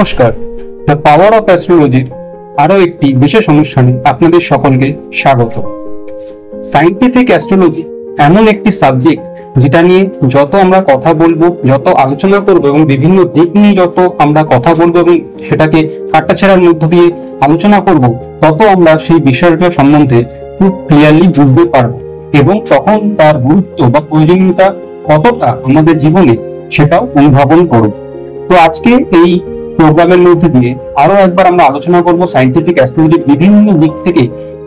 নমস্কার, the power of অ্যাস্ট্রোলজির আরো একটি বিশেষ অনুষ্ঠানে আপনাদের সকলকে স্বাগত। সায়েন্টিফিক অ্যাস্ট্রোলজি এমন একটি সাবজেক্ট যেটা নিয়ে যত আমরা কথা বলবো, যত আলোচনা করবো এবং বিভিন্ন দিক নিয়ে যত আমরা কথা বলবো এবং সেটাকে কাটাছেড়ার মধ্য দিয়ে আলোচনা করব, তত আমরা সেই বিষয়টা সম্বন্ধে খুব ক্লিয়ারলি বুঝতে পারবো এবং তখন তার গুরুত্ব বা প্রয়োজনীয়তা কতটা আমাদের জীবনে সেটাও অনুধাবন করব। তো আজকে এই প্রোগ্রামের মধ্যে দিয়ে আরো একবার আমরা আলোচনা করব সায়েন্টিফিক অ্যাস্ট্রোলজির বিভিন্ন দিক থেকে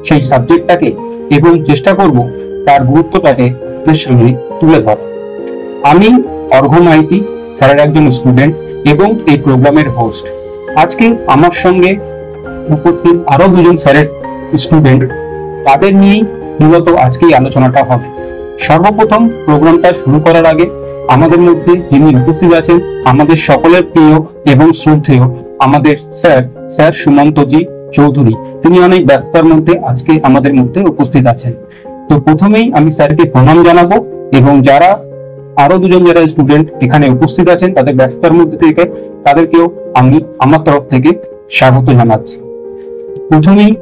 সেই সাবজেক্টটাকে, এবং চেষ্টা করব তার গুরুত্বটাকে আপনাদের সামনে তুলে ধরা। আমি অর্ঘ্য মাইতি, স্যারের একজন স্টুডেন্ট এবং এই প্রোগ্রামের হোস্ট। আজকে আমার সঙ্গে উপস্থিত আরো দুজন স্যারের স্টুডেন্ট, তাদের নিয়েই মূলত আজকে এই আলোচনাটা হবে। সর্বপ্রথম প্রোগ্রামটা শুরু করার আগে আমাদের মধ্যে যিনি উপস্থিত আছেন, আমাদের সকলের প্রিয় এবং শ্রদ্ধেয় আমাদের স্যার সুমন্তজি চৌধুরী। তিনি অনেক ব্যস্ততার মধ্যে আজকে আমাদের মধ্যে উপস্থিত আছেন। তো প্রথমেই আমি স্যারকে প্রণাম জানাবো এবং যারা আরো দুজন যারা স্টুডেন্ট এখানে উপস্থিত আছেন তাদের ব্যস্ততার মধ্যে থেকে তাদেরকেও আমি আমার তরফ থেকে স্বাগত জানাচ্ছি। প্রথমেই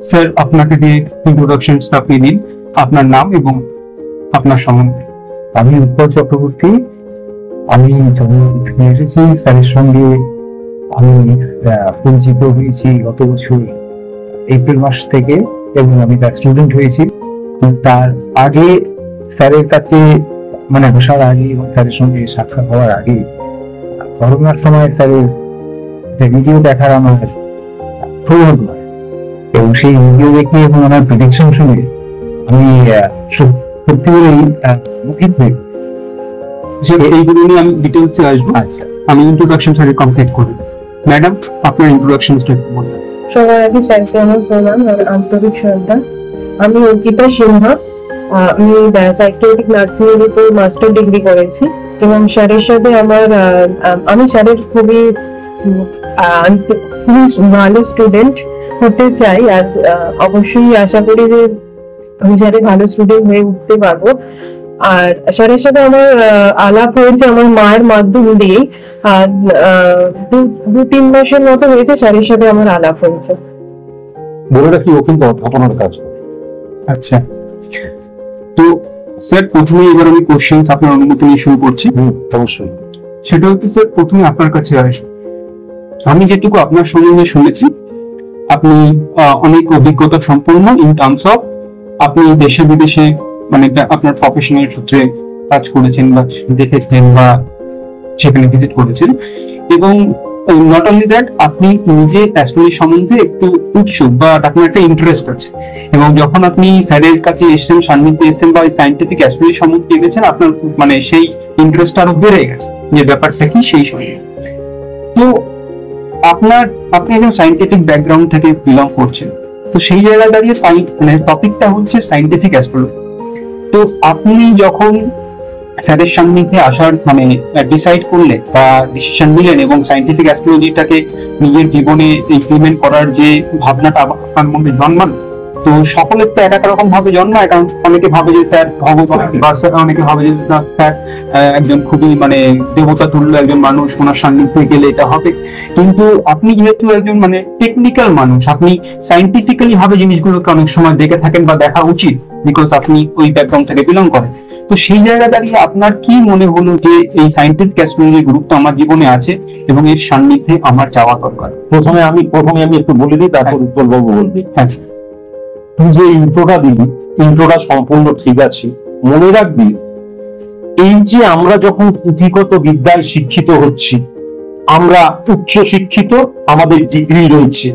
স্যার আপনাকে দিয়ে ইন্ট্রোডাকশনটা আপনি দিন, আপনার নাম এবং আপনার সম্বন্ধে। আমি উৎপল চক্রবর্তী। আমি যখন এসেছি স্যারের সঙ্গে আমি পরিচিত হয়েছি গত বছর এপ্রিল মাস থেকে এবং আমি তার স্টুডেন্ট হয়েছি। তার আগে স্যারের কাছে মানে বসার আগে এবং স্যারের সঙ্গে সাক্ষাৎ হওয়ার আগে করোনার সময় স্যারের ভিডিও দেখার আমার সৌভাগ্য হয় এবং সেই ভিডিও দেখে এবং আমার প্রেডিকশন শুনে আমি সত্যি বলেই মুখিত হয়ে এইগুলো নিয়ে আমি ডিটেলসে আসবো। আচ্ছা, আমি ইন্ট্রোডাকশন স্যারের কমপ্লিট করি। ম্যাডাম, আপনার ইন্ট্রোডাকশনটা একটু বলবেন। সবার আগে স্যারকে আমার প্রণাম আর আন্তরিক শ্রদ্ধা। আমি অর্পিতা সিনহা। আমি সাইকিয়াট্রিক নার্সিং এর উপর মাস্টার ডিগ্রি করেছি এবং স্যারের সাথে আমি স্যারের খুবই ভালো স্টুডেন্ট হতে চাই আর অবশ্যই আশা করি যে আমি স্যারের ভালো স্টুডেন্ট হয়ে উঠতে পারবো। আর স্যারের সাথে আমার আলাপ হয়েছে আমার মায়ের মাধ্যম দিয়ে। দু তিন মাসের মতো হয়েছে স্যারের সাথে আমার আলাপ হয়েছে। বলে রাখি ও কিন্তু অধ্যাপনার কাজ করে। আচ্ছা, তো স্যার প্রথমে এবার আমি কোশ্চেন আপনার অনুমতি নিয়ে শুরু করছি। অবশ্যই। সেটা হচ্ছে স্যার, প্রথমে আপনার কাছে আসি। আমি যেটুকু আপনার সম্বন্ধে শুনেছি, আপনি অনেক অভিজ্ঞতা সম্পন্ন ইন টার্মস অফ আপনি দেশে বিদেশে মানে আপনার প্রফেশনাল সূত্রে কাজ করেছেন বা দেখেছেন বা সেখানে ভিজিট করেছেন, এবং নট অনলি দ্যাট আপনি নিজে অ্যাস্ট্রোলজি সম্বন্ধে একটু উৎসুক বা আপনার একটা ইন্টারেস্ট আছে, এবং যখন আপনি স্যারের কাছে এসেছেন, সান্নিধ্যে এসেছেন বা সায়েন্টিফিক অ্যাস্ট্রোলজি সম্বন্ধে জেনেছেন, আপনার মানে সেই ইন্টারেস্ট আরো বেড়ে গেছে যে ব্যাপারটা কি সেই সময়। তো আপনি একজন সায়েন্টিফিক ব্যাকগ্রাউন্ড থেকে বিলং করছেন, তো সেই জায়গায় দাঁড়িয়ে মানে টপিকটা হচ্ছে সায়েন্টিফিক অ্যাস্ট্রোলজি। তো আপনি যখন স্যারের সান্নিধ্যে আসার মানে ডিসাইড করলেন বা ডিসিশন নিলেন এবং সায়েন্টিফিক অ্যাস্ট্রোলজিটাকে নিজের জীবনে ইমপ্লিমেন্ট করার যে ভাবনাটা আপনার মধ্যে জন্মানো, তো সকলের তো এক এক রকম ভাবে জন্মায়। কারণ অনেকে ভাবে যে স্যার ভগবান, বা অনেকে ভাবে যে স্যার একজন খুবই মানে দেবতা তুল্য একজন মানুষ, ওনার সান্নিধ্যে গেলে এটা হবে। কিন্তু আপনি যেহেতু একজন মানে টেকনিক্যাল মানুষ, আপনি সায়েন্টিফিক্যালি ভাবে জিনিসগুলোকে অনেক সময় দেখে থাকেন বা দেখা উচিত, বিকজ আপনি ওই ব্যাকগ্রাউন্ড থেকে বিলং করেন। তো সেই জায়গা দাঁড়িয়ে আপনার কি মনে হলো যে এই সায়েন্টিফিক অ্যাস্ট্রোলজির গুরুত্ব আমার জীবনে আছে এবং এর সান্নিধ্যে আমার যাওয়া দরকার? প্রথমে আমি একটু বলে দিই, তারপর উৎপলবাবু বলবি। হ্যাঁ, তুই যে ইন্ট্রোটা দিলি, ইন্ট্রোটা সম্পূর্ণ ঠিক আছে। মনে রাখবি, এই যে আমরা যখন পুঁথিগত বিদ্যায় শিক্ষিত হচ্ছি, আমরা উচ্চ শিক্ষিত, আমাদের ডিগ্রি রয়েছে।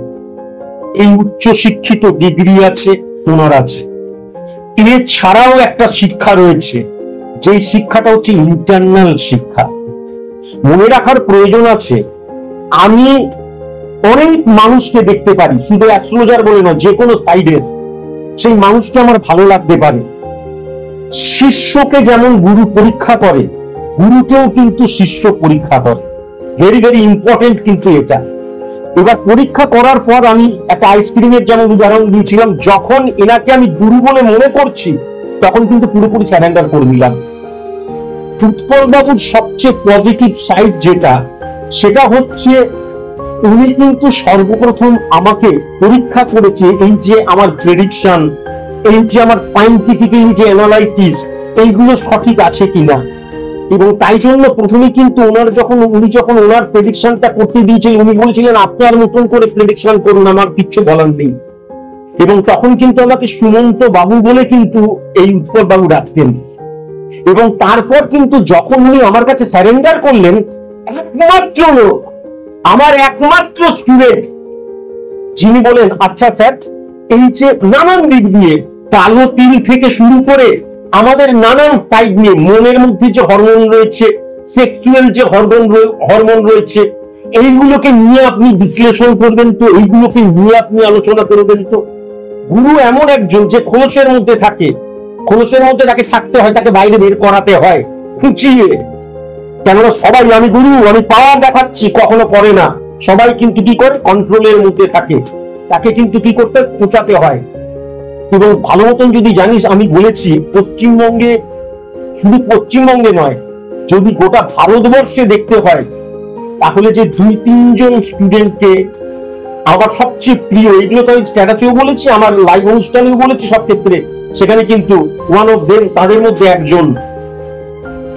এই উচ্চ শিক্ষিত ডিগ্রি আছে, ওনার আছে। এছাড়াও একটা শিক্ষা রয়েছে, যে শিক্ষাটা হচ্ছে ইন্টারনাল শিক্ষা। মনে রাখার প্রয়োজন আছে, আমি অনেক মানুষকে দেখতে পারি, শুধু অ্যাস্ট্রোলজার বলে না, যে কোনো সাইডের সেই মানুষকে আমার ভালো লাগতে পারে। শিষ্যকে যেমন গুরু পরীক্ষা করে, গুরুকেও কিন্তু শিষ্য পরীক্ষা করে। ভেরি ভেরি ইম্পর্টেন্ট কিন্তু এটা। এবার পরীক্ষা করার পর আমি একটা আইসক্রিমের যেমন উদাহরণ দিয়েছিলাম, যখন এনাকে আমি গুরু বলে মনে করছি তখন কিন্তু পুরোপুরি স্যারেন্ডার করে নিলাম। উৎপল বাবুর সবচেয়ে পজিটিভ সাইড যেটা, সেটা হচ্ছে উনি কিন্তু সর্বপ্রথম আমাকে পরীক্ষা করেছে, এই যে আমার প্রেডিকশন, এই যে আমার সাইন্টিফিক্যালি যে অ্যানালাইসিস, এইগুলো সঠিক আছে কিনা। এবং তাই জন্য প্রথমে কিন্তু উনি যখন ওনার প্রেডিকশনটা করতে দিয়েছিলেন, উনি বলেছিলেন আপনার মতন করে প্রেডিকশন করুন, আমার কিচ্ছু বলার নেই। এবং তখন কিন্তু আমাকে সুমন্ত বাবু বলে কিন্তু এই উৎপল বাবু ডাকতেন। এবং তারপর কিন্তু যখন উনি আমার কাছে সারেন্ডার করলেন, একমাত্র লোক, আমার একমাত্র স্টুডেন্ট, যিনি বলেন আচ্ছা স্যার, এই যে নানান দিক দিয়ে কালো তিল থেকে শুরু করে আমাদের নানান সাইড নিয়ে, মনের মধ্যে যে হরমোন রয়েছে, সেক্সুয়াল যে হরমোন রয়েছে, এইগুলোকে নিয়ে আপনি বিশ্লেষণ করবেন তো, এইগুলোকে নিয়ে আপনি আলোচনা করবেন তো। গুরু এমন একজন যে খোলসের মধ্যে থাকে, খোলসের মধ্যে তাকে থাকতে হয়, তাকে বাইরে বের করাতে হয় খুঁচিয়ে। কেননা সবাই আমি গুরু, আমি পাওয়ার দেখাচ্ছি, কখনো করে না। সবাই কিন্তু কি করে, কন্ট্রোলের মধ্যে থাকে, তাকে কিন্তু কি করতে, খোঁচাতে হয়। এবং ভালো মতন যদি জানিস, আমি বলেছি পশ্চিমবঙ্গে, শুধু পশ্চিমবঙ্গে নয়, যদি গোটা ভারতবর্ষে দেখতে হয়, তাহলে যে 2-3 জন স্টুডেন্টকে আমার সবচেয়ে প্রিয়, এগুলো তো আমি স্ট্যাটাসেও বলেছি, আমার লাইভ অনুষ্ঠানেও বলেছি, সব ক্ষেত্রে, সেখানে কিন্তু ওয়ান অফ দেম, তাদের মধ্যে একজন।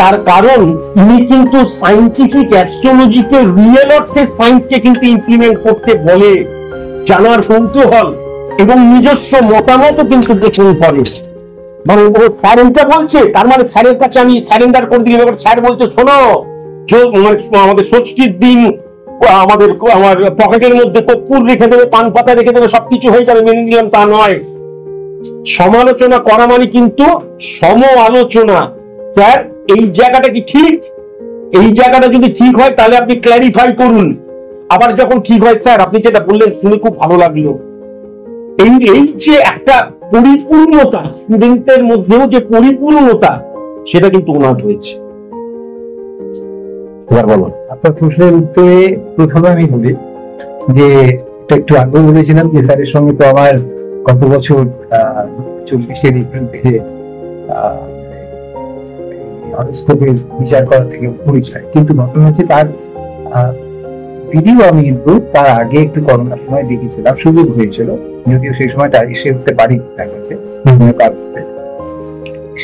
তার কারণ ইনি কিন্তু সাইন্টিফিক অ্যাস্ট্রোলজিকে, রিয়েল অর্থে সায়েন্সকে কিন্তু ইমপ্লিমেন্ট করতে বলে, জানার কৌতূহল এবং নিজস্ব মতামতও কিন্তু পোষণ করে। মানে ও স্যার এটা বলছে, তার মানে স্যারের কাছে আমি সারেন্ডার করে দিলাম। এবার স্যার বলছে শোনো, আমাদের ষষ্ঠীর দিন আমার পকেটের মধ্যে কর্পূর রেখে দেবে, পান পাতা রেখে দেবে, সবকিছু হয়ে যাবে, মেনে নিলাম, তা নয়। সমালোচনা করা মানে কিন্তু সম আলোচনা। স্যার এই জায়গাটা কি ঠিক, এই জায়গাটা যদি ঠিক হয় তাহলে আপনি ক্ল্যারিফাই করুন। আবার যখন ঠিক হয়, স্যার আপনি যেটা বললেন শুনে খুব ভালো লাগলো। এই যে একটা পরিপূর্ণতা, স্টুডেন্টের মধ্যেও যে পরিপূর্ণতা, সেটা কিন্তু ওনার হয়েছে। এবার বলুন। আপনার প্রশ্নের উত্তরে প্রথমে আমি বলি যে একটু আগে বলেছিলাম যে স্যারের সঙ্গে তো আমার গত বছর 24শে এপ্রিল থেকে হরোস্কোপের বিচার করা থেকে পরিচয়। কিন্তু ঘটনা হচ্ছে তার ভিডিও আমি কিন্তু তার আগে একটু করোনার সময় দেখেছিলাম, সুযোগ হয়েছিল, যদিও সেই সময়টা এসে উঠতে পারি তার কাছে।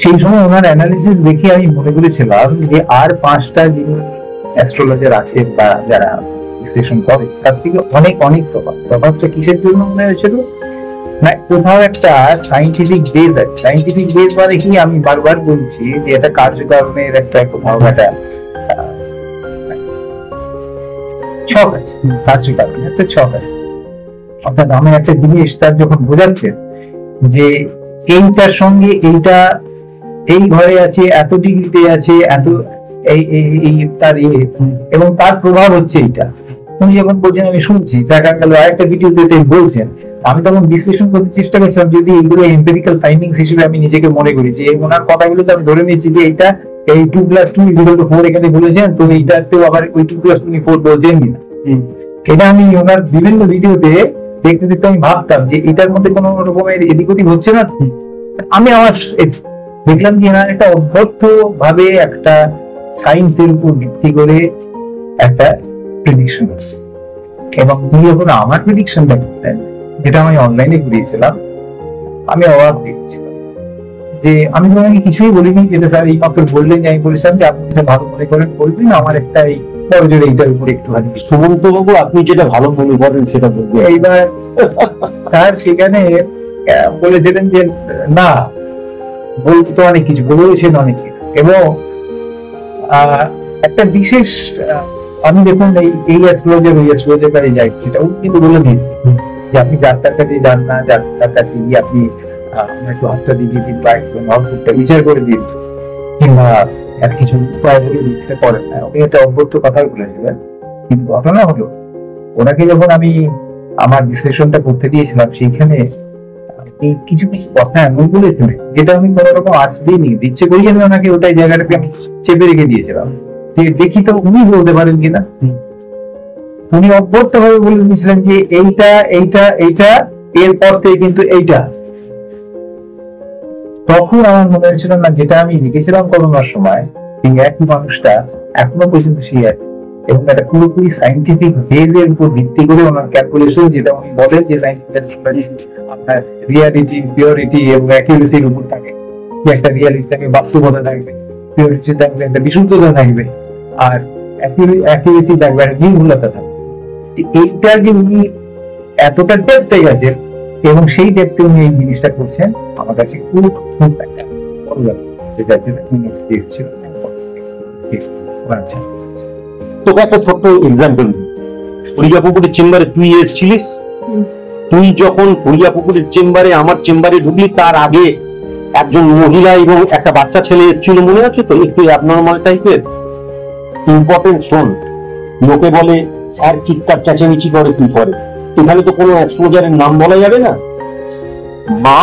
সেই সময় ওনার অ্যানালিসিস দেখে আমি মনে করেছিলাম যে আর 5টা যিনি অ্যাস্ট্রোলজার আছেন বা যারা বিশ্লেষণ করে তার থেকে অনেক অনেক তফাৎটা কিসের জন্য মনে হয়েছিল না, কোথাও একটা সাইন্টিফিক বেস আছে। সাইন্টিফিক বেস মানে কি, আমি বারবার বলছি যে এটা কার্যকারণের একটা কোথাও একটা ছক আছে, কার্যকারণের একটা ছক আছে। অর্থাৎ আমি একটা জিনিস তার যখন বোঝাচ্ছেন যে এইটার সঙ্গে এইটা এই ঘরে আছে, এত ডিগ্রিতে আছে, এত এই তার এবং তার প্রভাব হচ্ছে এইটা, উনি যখন বলছেন আমি শুনছি, দেখা গেল আরেকটা ভিডিওতে বলছেন, আমি তখন বিশ্লেষণ করতে চেষ্টা করছিলাম যদি এগুলো এম্পিরিক্যাল ফাইন্ডিংস হিসেবে আমি নিজেকে মনে করি, যে ওনার কথাগুলোতে আমি ধরে নিচ্ছি যে এইটা এই 2+2=4 এখানে বলেছেন, তো এইটাতেও আবার ওই 2+2=4 বলছেন কিনা। এটা আমি ওনার বিভিন্ন ভিডিওতে দেখতে দেখতে আমি ভাবতাম যে এটার মধ্যে কোনো রকমের এদিক ওদিক হচ্ছে না। আমি আমার দেখলাম যে এনার একটা অভ্যর্থ ভাবে একটা সায়েন্সের উপর ভিত্তি করে একটা প্রেডিকশন হচ্ছে, এবং উনি যখন আমার প্রেডিকশনটা করতেন, যেটা আমি অনলাইনে করিয়েছিলাম, আমি অবাক হয়েছিলাম যে আমি তোমাকে কিছুই বলিনি, যেটা স্যার এই মাত্র বললেন যে আমি বলেছিলাম যে আপনি যেটা ভালো মনে করেন বলবেন, আমার একটা এই পরজোরে এইটার উপর একটু সুমন্ত বাবু আপনি যেটা ভালো মনে করেন সেটা বলবেন। এইবার স্যার সেখানে বলেছিলেন যে না, বলতে তো অনেক কিছু বলেছেন, অনেক কিছু, এবং একটা বিশেষ আমি দেখুন এই অ্যাস্ট্রোলজার ওই অ্যাস্ট্রোলজার কাছে যাই, সেটা কিন্তু বলে দিন যে আপনি যাত্রার কাছে যান না, যাত্রার কাছে গিয়ে আপনি একটু হাতটা দিয়ে দিন বা একটু নলসুপটা বিচার করে দিন, কিংবা এক কিছু উপায় বলে দিতে পারেন না। উনি একটা অভ্যর্থ কথা বলেছিলেন, কিন্তু ঘটনা হলো ওনাকে যখন আমি আমার বিশ্লেষণটা করতে দিয়েছিলাম, সেইখানে কিছু কিছু কথা এমন বলেছিলেন যেটা আমি কোনো রকম আঁচ দিইনি, ইচ্ছে করি আমি ওনাকে ওটাই জায়গাটাকে আমি চেপে রেখে দিয়েছিলাম যে দেখি তো উনি বলতে পারেন কিনা। উনি অভ্যর্থ ভাবে বলে দিয়েছিলেন যে এইটা এইটা এইটা এরপর থেকে কিন্তু এইটা। তখন আমার মনে হয়েছিল না, যেটা আমি লিখেছিলাম করোনার সময়, এই একই মানুষটা এখনো পর্যন্ত সেই আছে, এবং একটা পুরোপুরি সাইন্টিফিক বেজের উপর ভিত্তি করে ওনার ক্যালকুলেশন, যেটা উনি বলেন যে আপনার রিয়ালিটি, পিওরিটি এবং অ্যাকিউরেসির উপর থাকে, যে একটা রিয়ালিটি থাকবে, বাস্তবতা থাকবে, পিওরিটি থাকবে, একটা বিশুদ্ধতা থাকবে, আর অ্যাকিউরেসি থাকবে, একটা নির্ভুলতা থাকবে। এইটা যে উনি এতটা ডেপথে গেছেন এবং সেই ডেপথে উনি এই জিনিসটা করছেন, আমার কাছে খুব খুব একটা ভালো লাগছে। সেটার জন্য তোকে একটা ছোট্ট এক্সাম্পল দিই। হরিয়াপুকুরের চেম্বারে তুই এসেছিলিস, তুই যখন হরিয়াপুকুরের চেম্বারে আমার চেম্বারে ঢুকলি, তার আগে একজন মহিলা এবং একটা বাচ্চা ছেলে এসেছিল, মনে আছে তো? একটু অ্যাবনর্মাল টাইপের। ইম্পর্টেন্ট শোন, লোকে বলে স্যার চিৎকার চেঁচামেচি করে, তুই করে। এখানে তো কোনো এক্সপোজারের নাম বলা যাবে না। মা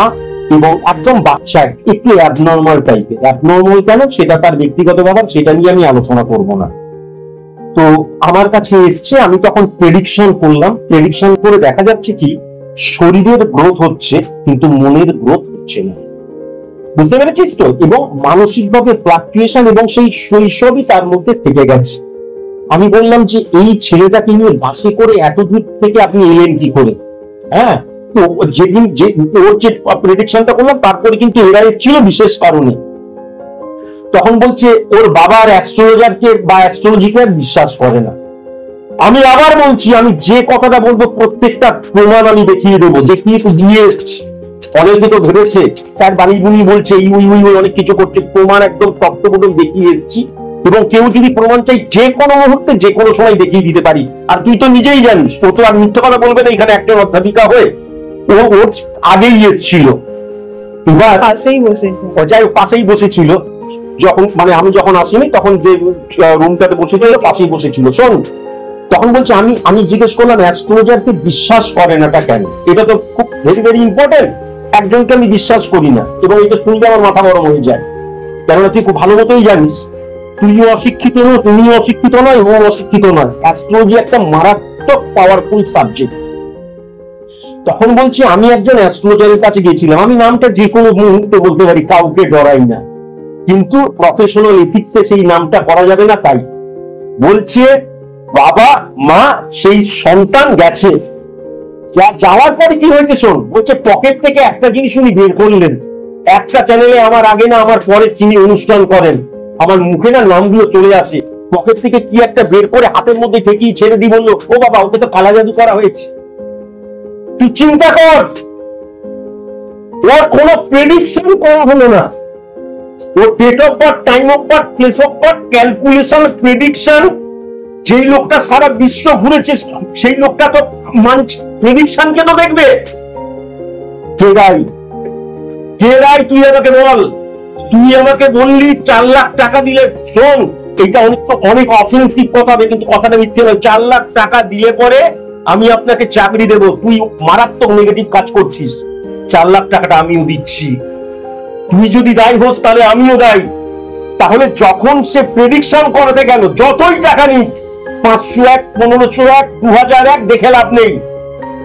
এবং একদম বাচ্চা একটু অ্যাবনর্মাল টাইপের। অ্যাবনর্মাল কেন সেটা তার ব্যক্তিগত ব্যাপার, সেটা নিয়ে আমি আলোচনা করব না। তো আমার কাছে এসছে, আমি তখন প্রেডিকশন করলাম। প্রেডিকশন করে দেখা যাচ্ছে কি, শরীরের গ্রোথ হচ্ছে কিন্তু মনের গ্রোথ হচ্ছে না। বুঝতে পেরেছিস তো? এবং মানসিকভাবে ফ্লাকচুয়েশন এবং সেই শৈশবই তার মধ্যে থেকে গেছে। আমি বললাম যে এই ছেলেটাকে নিয়ে বাসে করে এত দূর থেকে আপনি এলেন কি করে? হ্যাঁ, তো যেদিন যে ওর যে প্রেডিকশনটা করলাম, তারপরে কিন্তু এরা এসেছিল বিশেষ কারণে। তখন বলছে ওর বাবার অ্যাস্ট্রোলজারকে বা অ্যাস্ট্রোলজিকে বিশ্বাস করে না। আমি আবার বলছি, আমি যে কথাটা বলবো প্রত্যেকটা প্রমাণ আমি দেখিয়ে দেবো, দেখিয়ে তো দিয়ে এসছি। অনেকে তো ভেবেছে স্যার বাড়ি বুনি বলছে, অনেক কিছু করছে, প্রমাণ একদম তত্ত্ববোধ দেখিয়ে এসছি। এবং কেউ যদি প্রমাণ চাই, যে কোনো মুহূর্তে যে কোনো সময় দেখিয়ে দিতে পারি। আর তুই তো নিজেই জানিস, ও তো আর মিথ্যে কথা বলবে না এখানে একটা অধ্যাপিকা হয়ে। ও ওর আগেই এসেছিল, এবার পাশেই বসেছে, যাই পাশেই বসেছিল। যখন মানে আমি যখন আসিনি, তখন যে রুমটাতে বসেছিল পাশেই বসেছিল। শোন, তখন বলছে আমি জিজ্ঞেস করলাম অ্যাস্ট্রোলজারকে বিশ্বাস করে না কেন? এটা তো খুব ভেরি ভেরি ইম্পর্টেন্ট। একজনকে আমি বিশ্বাস করি না, এবং এটা শুনলে আমার মাথা গরম হয়ে যায়। কেননা তুই খুব ভালো মতোই জানিস, তুইও অশিক্ষিত নয়, তুমিও অশিক্ষিত নয়, ও অশিক্ষিত নয়। অ্যাস্ট্রোলজি একটা মারাত্মক পাওয়ারফুল সাবজেক্ট। তখন বলছি আমি একজন অ্যাস্ট্রোলজারের কাছে গেছিলাম, আমি নামটা যে কোনো মুহূর্তে বলতে পারি, কাউকে ডরাই না, কিন্তু প্রফেশনাল এথিক্সে সেই নামটা করা যাবে না। তাই বলছে বাবা মা সেই সন্তান গেছে, যাওয়ার পরে কি হয়েছে শোন। বলছে পকেট থেকে একটা জিনিস উনি বের করলেন। একটা চ্যানেলে আমার আগে না আমার পরে তিনি অনুষ্ঠান করেন, আমার মুখে না নামগুলো চলে আসে। পকেট থেকে কি একটা বের করে হাতের মধ্যে ঠেকিয়ে ছেড়ে দিয়ে বললো, ও বাবা ওকে তো কালা জাদু করা হয়েছে। তুই চিন্তা কর, ওর কোনো প্রেডিকশন করা হলো না। ওর date of birth, time of birth, place of birth, calculation, prediction. যেই লোকটা সারা বিশ্ব ঘুরেছে, সেই লোকটা তো প্রেডিকশন কেন দেখবে? কে রাই তুই আমাকে বল। তুই আমাকে বললি 4 লাখ টাকা দিলে, শোন এটা অনেক অফেন্সিভ কথা হবে, কিন্তু কথাটা মিথ্যে নয়। 4 লাখ টাকা দিলে পরে আমি আপনাকে চাকরি দেব। তুই মারাত্মক নেগেটিভ কাজ করছিস। 4 লাখ টাকাটা আমিও দিচ্ছি, তুই যদি দায়ী হোস তাহলে আমিও দায়ী। তাহলে যখন সে প্রেডিকশন করাতে গেল, যতই টাকা নিক, 501, 1501, 2001, দেখে লাভ নেই।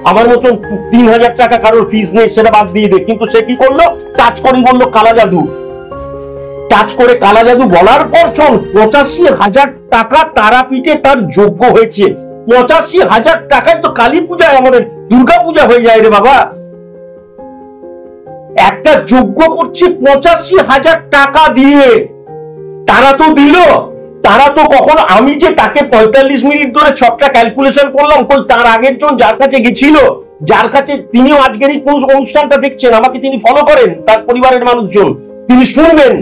আমার মতন 3000 টাকা কারোর ফিস নেই, সেটা বাদ দিয়ে দে। কিন্তু সে কি করলো, টাচ করে বললো কালা জাদু। টাচ করে কালা জাদু বলার পর শোন, 85,000 টাকা তারাপীঠে তার যোগ্য হয়েছে। 85,000 টাকায় তো কালী পূজায় আমাদের দুর্গা পূজা হয়ে যায় রে বাবা। একটা যোগ্য করছে 85,000 টাকা দিয়ে। তারা তো দিল, তারা তো কখনো, আমি যে তাকে 45 মিনিট ধরে ছকটা ক্যালকুলেশন করলাম, কই তার আগের জন যার কাছে গেছিল, যার কাছে তিনিও আজকের এই অনুষ্ঠানটা দেখছেন, আমাকে তিনি ফলো করেন, তার পরিবারের মানুষজন, তিনি শুনবেন।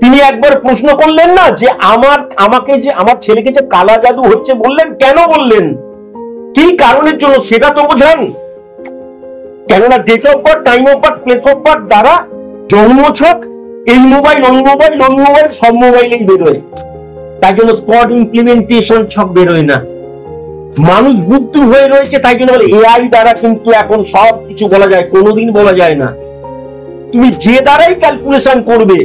তিনি একবার প্রশ্ন করলেন না যে আমাকে যে আমার ছেলেকে যে কালা জাদু হচ্ছে বললেন, কেন বললেন, কি কারণের জন্য, সেটা তো বোঝান। কেননা date of birth, time of birth, place of birth দ্বারা জন্মছক, এই মোবাইল ওই মোবাইল ওই মোবাইল সব মোবাইলেই বেরোয়। তাই জন্য স্পট ইমপ্লিমেন্টেশন ছক বেরোয় না। মানুষ বুদ্ধি হয়ে রয়েছে, তাই জন্য বলে এআই দ্বারা কিন্তু এখন সব কিছু বলা যায়, কোনোদিন বলা যায় না। তুমি যে দ্বারাই ক্যালকুলেশন করবে,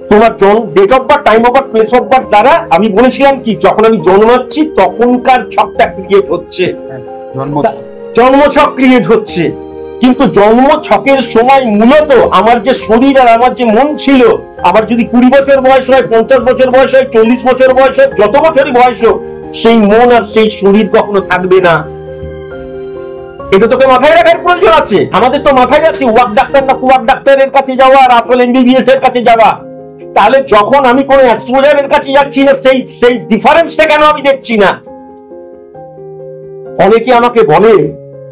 তোমার date of birth, time of birth, place of birth দ্বারা, আমি বলেছিলাম কি, যখন আমি জন্মাচ্ছি তখনকার ছকটা ক্রিয়েট হচ্ছে, জন্মছক ক্রিয়েট হচ্ছে। কিন্তু জন্ম ছকের সময় মূলত আমার যে শরীর আর আমার যে মন ছিল, আবার যদি 20 বছর বয়স হয়, 50 বছর বয়স হয়, 40 বছর বয়স হয়, যত বছরই বয়স হোক, সেই মন আর সেই শরীর কখনো থাকবে না। এটা তোকে মাথায় রাখার প্রয়োজন আছে। আমাদের তো মাথায় আছে ওয়াক ডাক্তার না কুয়াক ডাক্তারের কাছে যাওয়া আর আসল এমবিবিএস এর কাছে যাওয়া। তাহলে যখন আমি কোন অ্যাস্ট্রোলজারের কাছে যাচ্ছি না, সেই ডিফারেন্সটা কেন আমি দেখছি না? অনেকে আমাকে বলে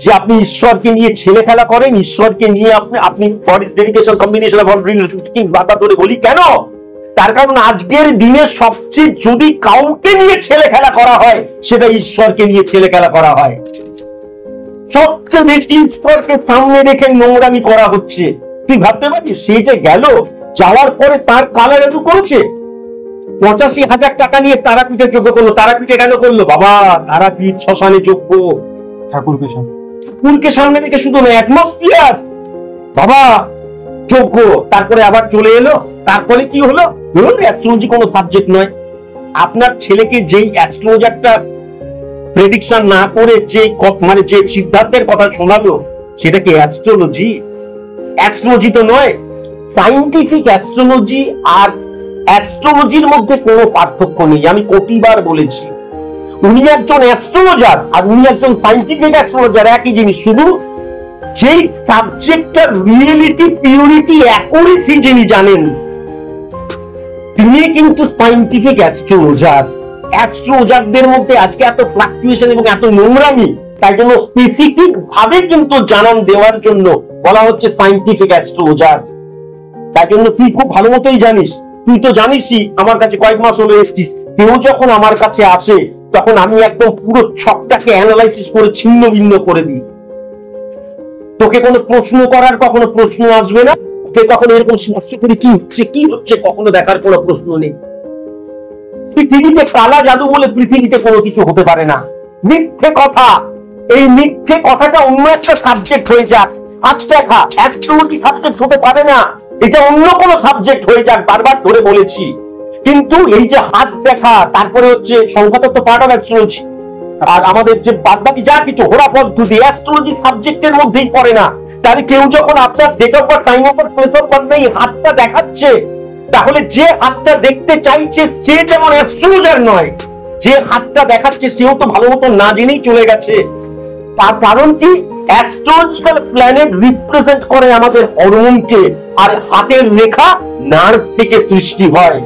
যে আপনি ঈশ্বরকে নিয়ে ছেলে খেলা করেন, ঈশ্বরকে নিয়ে আপনি ডেডিকেশন কম্বিনেশন অফ বাধা ধরে বলি কেন? তার কারণ আজকের দিনে সবচেয়ে যদি কাউকে নিয়ে ছেলে খেলা করা হয়, সেটা ঈশ্বরকে নিয়ে ছেলে খেলা করা হয়। সবচেয়ে বেশি ঈশ্বরকে সামনে রেখে নোংরামি করা হচ্ছে। তুই ভাবতে পারছিস সে যে গেল, যাওয়ার পরে তার কালা জাদু করেছে, 85,000 টাকা নিয়ে তারাপীঠে যজ্ঞ করলো। তারাপীঠে কেন করলো? বাবা তারাপীঠ শ্মশানে যজ্ঞ, ঠাকুরকে সামনে রেখে শুধু না, অ্যাটমসফিয়ার বাবা যজ্ঞ। তারপরে আবার চলে এলো। তারপরে কি হলো? অ্যাস্ট্রোলজি কোনো সাবজেক্ট নয়। আপনার ছেলেকে যেই অ্যাস্ট্রোলজারটা প্রেডিকশন না করে যে মানে যে সিদ্ধান্তের কথা শোনালো, সেটা কি অ্যাস্ট্রোলজি? অ্যাস্ট্রোলজি তো নয়। সাইন্টিফিক অ্যাস্ট্রোলজি আর অ্যাস্ট্রোলজির মধ্যে কোনো পার্থক্য নেই। আমি কতিবার বলেছি, উনি একজন অ্যাস্ট্রোলজার আর উনি একজন সাইন্টিফিক অ্যাস্ট্রোলজার, একই জিনিস। শুধু যেই সাবজেক্টটার রিয়েলিটি, পিউরিটি, অ্যাকুরেসি যিনি জানেন, তিনি কিন্তু সাইন্টিফিক অ্যাস্ট্রোলজার। অ্যাস্ট্রোলজারদের মধ্যে আজকে এত ফ্লাকচুয়েশন এবং এত নোংরামি, তাই জন্য স্পেসিফিক ভাবে কিন্তু জানান দেওয়ার জন্য বলা হচ্ছে সাইন্টিফিক অ্যাস্ট্রোলজার। তাই জন্য তুই খুব ভালো মতোই জানিস, তুই তো জানিসই, আমার কাছে কয়েক মাস হলো এসেছিস। কেউ যখন আমার কাছে আসে তখন আমি একদম পুরো ছকটাকে অ্যানালাইসিস করে ছিন্ন ভিন্ন করে দিই। তোকে কোনো প্রশ্ন করার কখনো প্রশ্ন আসবে না, তোকে কখনো এরকম স্পষ্ট করে কি হচ্ছে কখনো দেখার কোনো প্রশ্ন নেই। পৃথিবীতে কালা জাদু বলে পৃথিবীতে কোনো কিছু হতে পারে না। মিথ্যে কথা। এই মিথ্যে কথাটা অন্য একটা সাবজেক্ট হয়ে যাক, হাত দেখা অ্যাস্ট্রোলজি সাবজেক্ট হতে পারে না, এটা অন্য কোনো সাবজেক্ট হয়ে যাক, বারবার ধরে বলেছি। কিন্তু এই যে হাত দেখা, তারপরে হচ্ছে সংখ্যাতত্ত্ব পার্ট অফ অ্যাস্ট্রোলজি, আর আমাদের যে বাদবাকি যা কিছু হোরা পদ্ধতি অ্যাস্ট্রোলজি সাবজেক্টের মধ্যেই পড়ে না। তাহলে কেউ যখন আপনার date of birth, time of birth, place of birth নেই, হাতটা দেখাচ্ছে, তাহলে যে হাতটা দেখতে চাইছে সে যেমন অ্যাস্ট্রোলজার নয়, যে হাতটা দেখাচ্ছে সেও তো ভালো মতো না জেনেই চলে গেছে। তার কারণ কি? অ্যাস্ট্রোলজিক্যাল প্ল্যানেট রিপ্রেজেন্ট করে আমাদের হরমোনকে, আর হাতের রেখা নার্ভ থেকে সৃষ্টি হয়।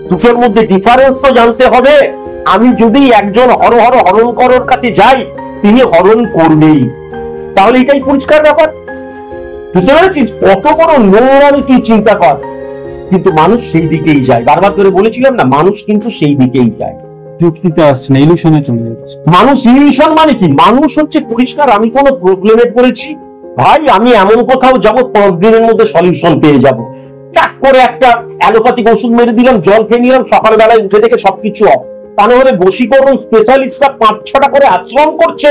দুটোর মধ্যে ডিফারেন্স তো জানতে হবে। আমি যদি একজন হরণকরের কাছে যাই, তিনি হরণ করবেই, তাহলে এটাই পরিষ্কার ব্যাপার। বুঝতে পেরেছিস? কত বড় নোংরামি তুই চিন্তা কর। কিন্তু মানুষ সেই দিকেই যায়। বারবার করে বলেছিলাম না, মানুষ কিন্তু সেই দিকেই যায়। যুক্তিতে আসছে না, ইলিউশনে চলে যাচ্ছে মানুষ। ইলিউশন মানে কি? মানুষ হচ্ছে পরিষ্কার আমি কোনো প্রবলেমে পড়েছি ভাই, আমি এমন কোথাও যাব 5 দিনের মধ্যে সলিউশন পেয়ে যাব। টাক করে একটা অ্যালোপ্যাথিক ওষুধ মেরে দিলাম, জল খেয়ে নিলাম, সকালবেলায় উঠে দেখে সবকিছু অফ। তা না হলে বশীকরণ স্পেশালিস্টরা 5-6টা করে আশ্রম করছে,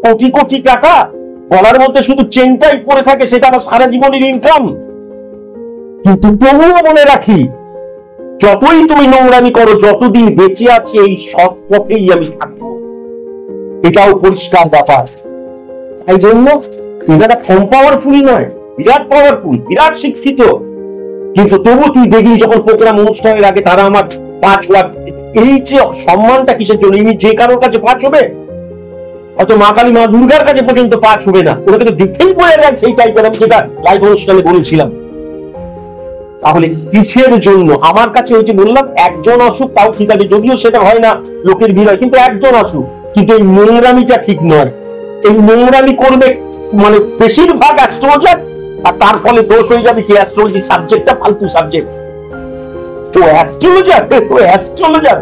কোটি কোটি টাকা, গলার মধ্যে শুধু চেনটাই পড়ে থাকে, সেটা আমার সারা জীবনের ইনকাম। কিন্তু তবুও মনে রাখি, যতই তুমি নোংরামি করো, যতদিন বেঁচে আছে এই সৎ পথেই আমি থাকবো, এটাও পরিষ্কার ব্যাপার। এই জন্য এনারা কম পাওয়ারফুল নয়, বিরাট পাওয়ারফুল, বিরাট শিক্ষিত। কিন্তু তবু তুই দেখবি যখন প্রোগ্রাম অনুষ্ঠানের আগে তারা আমার 5 লাখ, এই যে সম্মানটা কিসের জন্য? ইনি যে কারোর কাছে 5 হবে, হয়তো মা কালী, মা দুর্গার কাছে পর্যন্ত 5 হবে না। ওরা তো দেখেই বোঝা যায় সেই টাইপের। আমি যেটা লাইভ অনুষ্ঠানে বলেছিলাম। তাহলে কিসের জন্য? আমার কাছে ওই যে বললাম, একজন আসুক তাও ঠিক আছে, যদিও সেটা হয় না, লোকের ভিড় হয়, কিন্তু একজন আসুক। কিন্তু এই নোংরামিটা ঠিক নয়। এই নোংরামি করবে মানে বেশিরভাগ অ্যাস্ট্রোলজার, আর তার ফলে দোষ হয়ে যাবে কি অ্যাস্ট্রোলজি সাবজেক্টটা ফালতু সাবজেক্ট। ও অ্যাস্ট্রোলজার, ও অ্যাস্ট্রোলজার,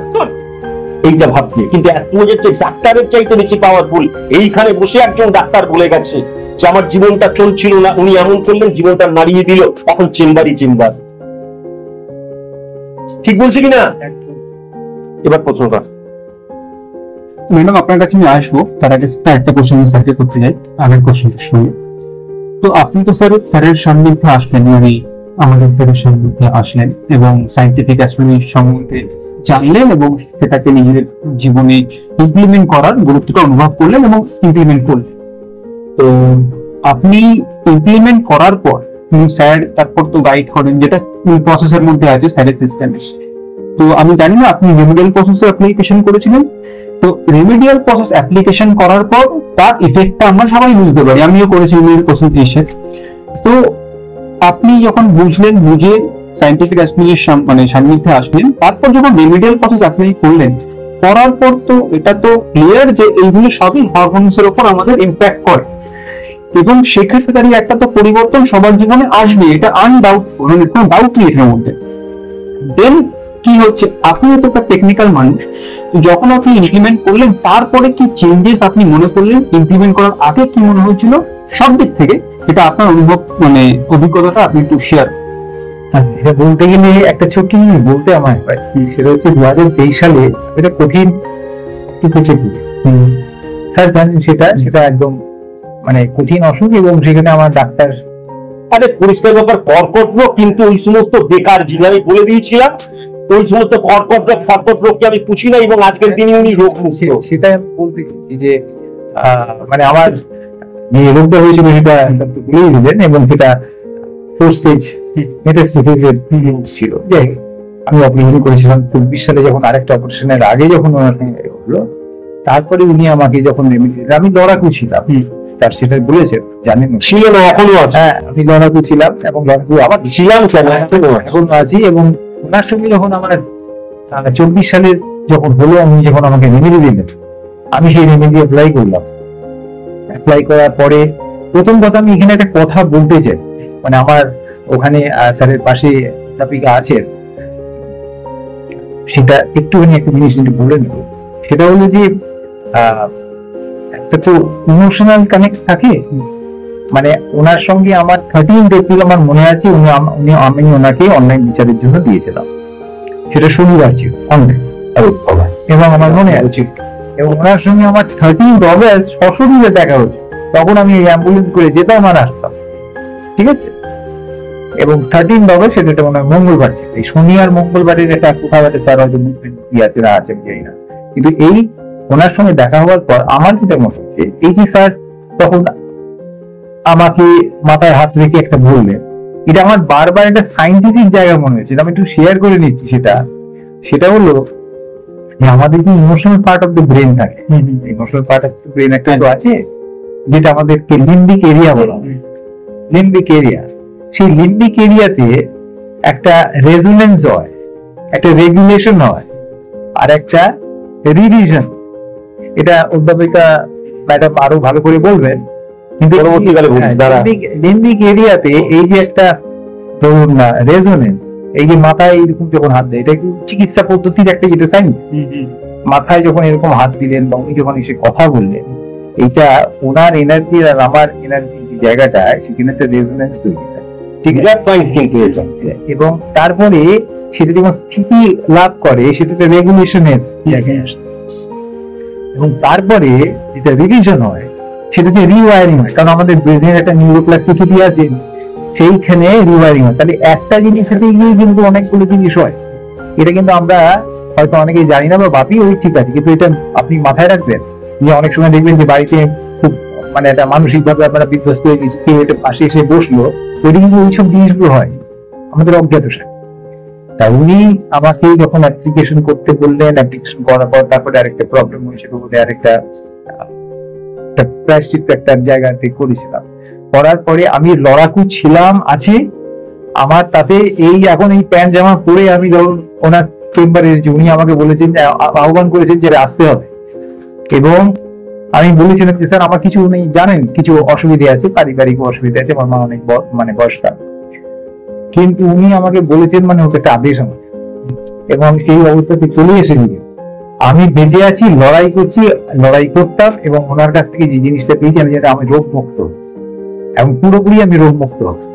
এইটা ভাববে। কিন্তু অ্যাস্ট্রোলজার চেয়ে ডাক্তারের চাইতে বেশি পাওয়ারফুল। এইখানে বসে একজন ডাক্তার বলে গেছে যে আমার জীবনটা চলছিল না, উনি এমন করলেন জীবনটা নাড়িয়ে দিল, এখন চেম্বারই চেম্বার। ঠিক বলছি কিনা? এবার প্রশ্নটা ম্যাডাম আপনার কাছে আমি আসবো, তার আগে একটা কোশ্চেন স্যারকে করতে যাই, আগের কোশ্চেনের সঙ্গে। তো আপনি তো স্যারের সান্নিধ্যে আসলেন, মানে আমাদের স্যারের সান্নিধ্যে আসলেন এবং সায়েন্টিফিক অ্যাস্ট্রোলজি সম্বন্ধে জানলেন এবং সেটাকে নিজের জীবনে ইমপ্লিমেন্ট করার গুরুত্বটা অনুভব করলেন এবং ইমপ্লিমেন্ট করলেন। তো আপনি ইমপ্লিমেন্ট করার পর স্যার তারপর তো গাইড করেন, যেটা প্রসেসের মধ্যে আছে স্যারের সিস্টেমে। তো আমি জানি না আপনি রেমিডিয়াল প্রসেসে অ্যাপ্লিকেশন করেছিলেন, তো রেমিডিয়াল প্রসেস অ্যাপ্লিকেশন করার পর তার ইফেক্টটা আমরা সবাই বুঝতে পারি, আমিও করেছি রেমিডিয়াল প্রসেস এসে। তো আপনি যখন বুঝলেন, বুঝে সায়েন্টিফিক অ্যাপ্লিকেশন মানে সান্নিধ্যে আসলেন, তারপর যখন রেমিডিয়াল প্রসেস আপনি করলেন, করার পর তো এটা তো ক্লিয়ার যে এইগুলো সবই হরমোনসের উপর আমাদের ইম্প্যাক্ট করে, এবং সেক্ষেত্রে দাঁড়িয়ে একটা তো পরিবর্তন সবার জীবনে আসবে, এটা আনডাউটফুল, মানে কোনো ডাউট নেই এটার মধ্যে। দেন কি হচ্ছে, আপনি তো একটা টেকনিক্যাল মানুষ, যখন আপনি ইমপ্লিমেন্ট করলেন তারপরে কি চেঞ্জেস আপনি মনে করলেন, ইমপ্লিমেন্ট করার আগে কি মনে হয়েছিল, সব দিক থেকে এটা আপনার অনুভব মানে অভিজ্ঞতাটা আপনি একটু শেয়ার। আচ্ছা, এটা বলতে গেলে একটা ছোট্ট জিনিস বলতে আমার হয়, সেটা হচ্ছে 2023 সালে এটা কঠিন স্যার জানেন, সেটা একদম মানে কঠিন অসুখ, এবং সেখানে আমার ডাক্তার আরে পরিষ্কার ব্যাপার, কর্কট রোগ কিন্তু ওই সমস্ত বেকার জিনিস আমি বলে দিয়েছিলাম, ওই সমস্ত কর্কট রোগ ফর্কট রোগকে আমি পুছি না, এবং আজকের দিনে উনি রোগ মুক্ত। সেটা আমি বলতে চাইছি যে মানে আমার যে রোগটা হয়েছিল সেটা বলেই দিলেন, এবং সেটা 4 স্টেজ মেটাস্টেসিস ছিল। যাই হোক, আমি অপারেশন করেছিলাম 24 সালে, যখন আরেকটা অপারেশনের আগে যখন ওনার হলো, তারপরে উনি আমাকে যখন আমি লড়াকু ছিলাম, তার সেটা বলেছেন জানেন, ছিল না, এখনো আছে। হ্যাঁ, আমি লড়াকু ছিলাম, এবং লড়াকু আবার ছিলাম কেন, এখন আছি। এবং ওনার সঙ্গে যখন আমার 24 সালের যখন হলো, উনি যখন আমাকে রেমেডি দিলেন, আমি সেই রেমেডি অ্যাপ্লাই করলাম। অ্যাপ্লাই করার পরে প্রথম কথা, আমি এখানে একটা কথা বলতে চাই, মানে আমার ওখানে স্যারের পাশে অধ্যাপিকা আছেন, সেটা একটুখানি একটা জিনিস বলে নেব। সেটা হলো যে একটা তো ইমোশনাল কানেক্ট থাকে, মানে ওনার সঙ্গে আমার 13 এপ্রিল আমার মনে আছে, আমি ওনাকে অনলাইন বিচারের জন্য দিয়েছিলাম, সেটা শনিবার ছিল অনলাইন, এবং আমার মনে আছে, এবং ওনার সঙ্গে আমার 13 অগস্ট সশরীরে দেখা হয়েছে। তখন আমি এই অ্যাম্বুলেন্স করে যেতাম আর আসতাম, ঠিক আছে। এবং 13 অগস্ট সেটা মনে হয় মঙ্গলবার ছিল, এই শনি আর মঙ্গলবারের একটা কোথাও একটা স্যার হয়তো মুভমেন্ট কি আছে না আছে জানি না, কিন্তু এই ওনার সঙ্গে দেখা হওয়ার পর আমার যেটা মনে হচ্ছে, এই যে স্যার তখন আমাকে মাথায় হাত রেখে একটা বললেন, এটা আমার বারবার একটা সাইন্টিফিক জায়গা মনে হয়েছে, আমি একটু শেয়ার করে নিচ্ছি। সেটা হলো যে আমাদের যে emotional part of the brain থাকে, emotional part of the brain একটা তো আছে, যেটা আমাদেরকে লিম্বিক এরিয়া বলা হয়। লিম্বিক এরিয়া, সেই লিম্বিক এরিয়াতে একটা রেজোনেন্স হয়, একটা রেগুলেশন হয়, আর একটা রিভিশন। এটা অধ্যাপিকা ম্যাডাম আরো ভালো করে বলবেন, কিন্তু পরবর্তীকালে লিম্বিক এরিয়াতে এই যে একটা ধরুন রেজোনেন্স, এই যে মাথায় এরকম যখন হাত দেয়, এটা চিকিৎসা পদ্ধতির একটা যেটা সাইন্স, মাথায় যখন এরকম হাত দিলেন বা উনি যখন এসে কথা বললেন, এটা ওনার এনার্জি আর আমার এনার্জি জায়গাটা, সেখানে একটা রেজোনেন্স তৈরি হয়, ঠিক আছে, সায়েন্স কিন্তু এটা। এবং তারপরে সেটা যখন স্থিতি লাভ করে, সেটা রেগুলেশনের জায়গায় আসে, এবং তারপরে যেটা রিভিশন হয় সেটাতে রিওয়ারিং হয়, কারণ আমাদের ব্রেনের একটা নিউরোপ্লাস্টিসিটি আছে, সেইখানে রিওয়ারিং হয়। তাহলে একটা জিনিস সাথে গিয়ে কিন্তু অনেকগুলো জিনিস হয়, এটা কিন্তু আমরা হয়তো অনেকেই জানি না বা ভাবি ওই ঠিক আছে, কিন্তু এটা আপনি মাথায় রাখবেন যে অনেক সময় দেখবেন যে বাড়িতে খুব মানে একটা মানসিক ভাবে আপনারা বিধ্বস্ত হয়ে গেছে, কেউ এটা পাশে এসে বসলো, ওইটা কিন্তু ওইসব জিনিসগুলো হয় আমাদের অজ্ঞাত সাথে। তা উনি আমাকে যখন অ্যাপ্লিকেশন করতে বললেন, অ্যাপ্লিকেশন করার পর তারপরে আরেকটা প্রবলেম হয়েছিল বলে আরেকটা প্রায়শ্চিত্ত একটা জায়গাতে করেছিলাম। করার পরে আমি লড়াকু ছিলাম আছে আমার, তাতে এই এখন এই প্যান্ট জামা পরে আমি যখন ওনার চেম্বারে এসেছি, উনি আমাকে বলেছেন যে আহ্বান করেছেন যে আসতে হবে, এবং আমি বলেছিলাম যে স্যার আমার কিছু নেই, জানেন কিছু অসুবিধা আছে, পারিবারিক অসুবিধা আছে, আমার মা অনেক মানে বয়স্ক, কিন্তু উনি আমাকে বলেছেন মানে ওটা একটা আদেশ আমার, এবং আমি সেই অবস্থাতে চলে এসেছি, আমি বেঁচে আছি, লড়াই করছি, লড়াই করতাম, এবং ওনার কাছ থেকে যে জিনিসটা পেয়েছি আমি, যেটা আমি রোগ মুক্ত হচ্ছি, এবং পুরোপুরি আমি রোগ মুক্ত হচ্ছি।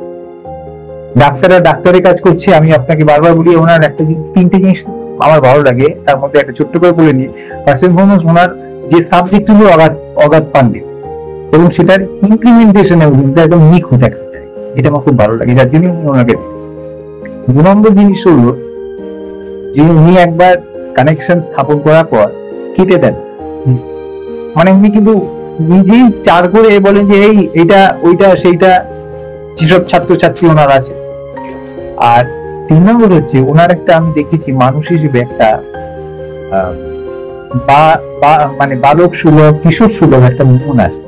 ডাক্তাররা ডাক্তারের কাজ করছে, আমি আপনাকে বারবার বলি, ওনার একটা 3টে জিনিস আমার ভালো লাগে, তার মধ্যে একটা ছোট্ট করে বলে নিই। ফার্স্ট এন্ড ফরমোস্ট, ওনার যে সাবজেক্ট হলো অগাধ পান্ডিত, এবং সেটার ইমপ্লিমেন্টেশনে একদম নিখুঁত একটা, এটা আমার খুব ভালো লাগে, যার জন্য ওনাকে। 2 নম্বর জিনিস হলো যে উনি একবার কানেকশন স্থাপন করার পর কেটে দেন, মানে উনি কিন্তু নিজেই চার করে বলেন যে এই এটা ওইটা সেইটা, যেসব ছাত্রছাত্রী ওনার আছে। আর 3 নম্বর হচ্ছে ওনার একটা আমি দেখেছি মানুষ হিসেবে একটা মানে বালক সুলভ কিশোর সুলভ একটা মন আছে,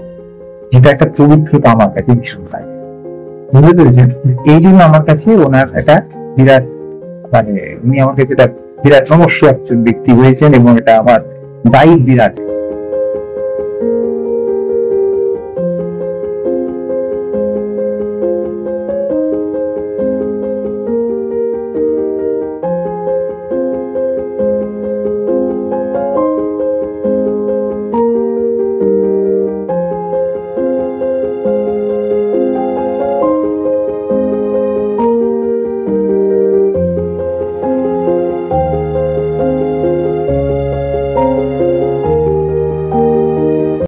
যেটা একটা পবিত্রতা আমার কাছে ভীষণ লাগে, বুঝতে পেরেছেন? এই জন্য আমার কাছে ওনার একটা বিরাট মানে উনি আমার কাছে একটা বিরাট নমস্য একজন ব্যক্তি হয়েছেন, এবং এটা আমার দায়ী বিরাট